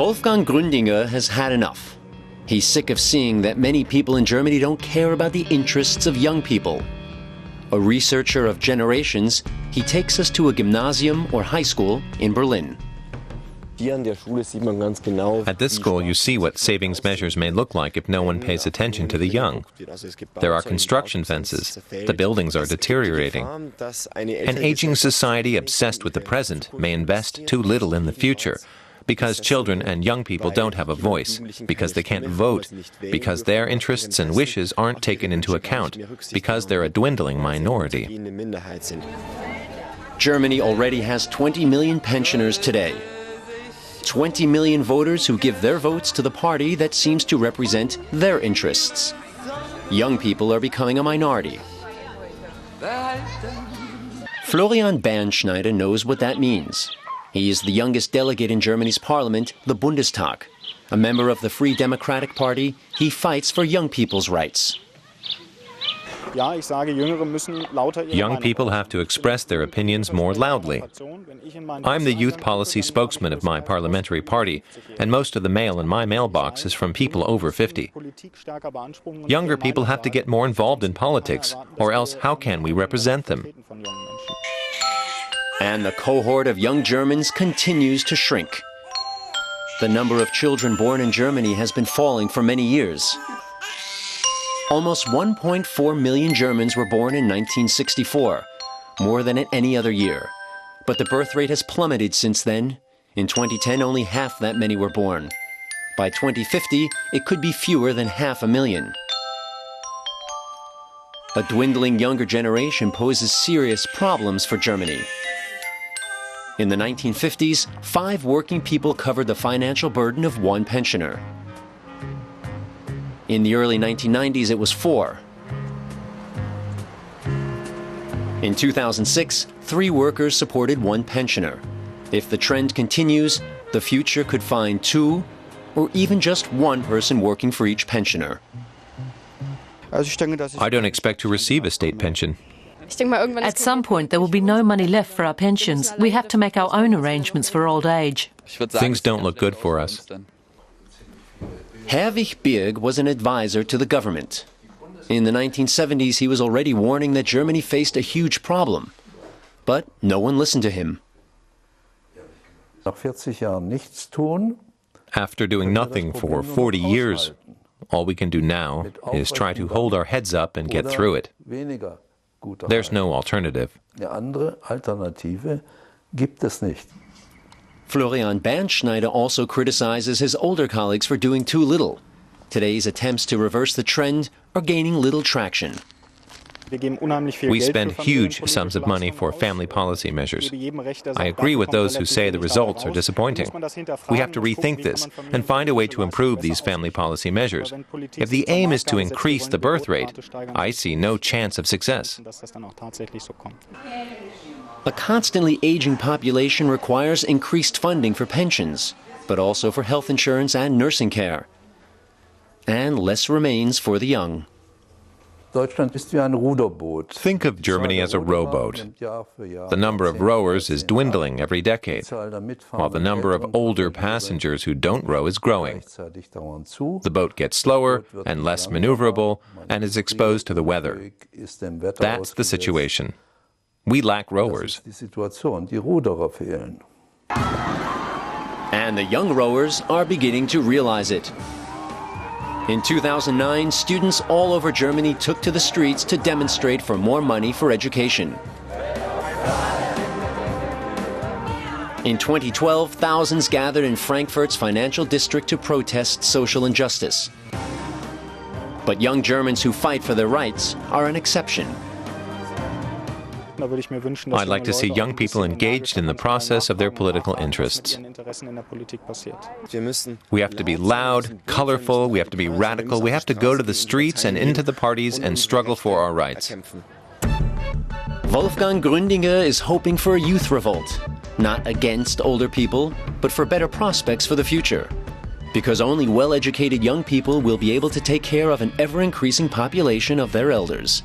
Wolfgang Gründinger has had enough. He's sick of seeing that many people in Germany don't care about the interests of young people. A researcher of generations, he takes us to a gymnasium or high school in Berlin. At this school, you see what savings measures may look like if no one pays attention to the young. There are construction fences. The buildings are deteriorating. An aging society obsessed with the present may invest too little in the future, because children and young people don't have a voice, because they can't vote, because their interests and wishes aren't taken into account, because they're a dwindling minority. Germany already has 20 million pensioners today. 20 million voters who give their votes to the party that seems to represent their interests. Young people are becoming a minority. Florian Bernschneider knows what that means. He is the youngest delegate in Germany's parliament, the Bundestag. A member of the Free Democratic Party, he fights for young people's rights. Young people have to express their opinions more loudly. I'm the youth policy spokesman of my parliamentary party, and most of the mail in my mailbox is from people over 50. Younger people have to get more involved in politics, or else how can we represent them? And the cohort of young Germans continues to shrink. The number of children born in Germany has been falling for many years. Almost 1.4 million Germans were born in 1964, more than in any other year. But the birth rate has plummeted since then. In 2010, only half that many were born. By 2050, it could be fewer than 500,000. A dwindling younger generation poses serious problems for Germany. In the 1950s, 5 working people covered the financial burden of 1 pensioner. In the early 1990s, it was 4. In 2006, 3 workers supported 1 pensioner. If the trend continues, the future could find 2 or even just 1 person working for each pensioner. I don't expect to receive a state pension. At some point, there will be no money left for our pensions. We have to make our own arrangements for old age. Things don't look good for us. Herwig Birg was an advisor to the government. In the 1970s, he was already warning that Germany faced a huge problem. But no one listened to him. After doing nothing for 40 years, all we can do now is try to hold our heads up and get through it. There's no alternative. Florian Bernschneider also criticizes his older colleagues for doing too little. Today's attempts to reverse the trend are gaining little traction. We spend huge sums of money for family policy measures. I agree with those who say the results are disappointing. We have to rethink this and find a way to improve these family policy measures. If the aim is to increase the birth rate, I see no chance of success. A constantly aging population requires increased funding for pensions, but also for health insurance and nursing care. And less remains for the young. Think of Germany as a rowboat. The number of rowers is dwindling every decade, while the number of older passengers who don't row is growing. The boat gets slower and less maneuverable and is exposed to the weather. That's the situation. We lack rowers. And the young rowers are beginning to realize it. In 2009, students all over Germany took to the streets to demonstrate for more money for education. In 2012, thousands gathered in Frankfurt's financial district to protest social injustice. But young Germans who fight for their rights are an exception. I'd like to see young people engaged in the process of their political interests. We have to be loud, colorful, we have to be radical, we have to go to the streets and into the parties and struggle for our rights. Wolfgang Gründinger is hoping for a youth revolt, not against older people, but for better prospects for the future. Because only well-educated young people will be able to take care of an ever-increasing population of their elders.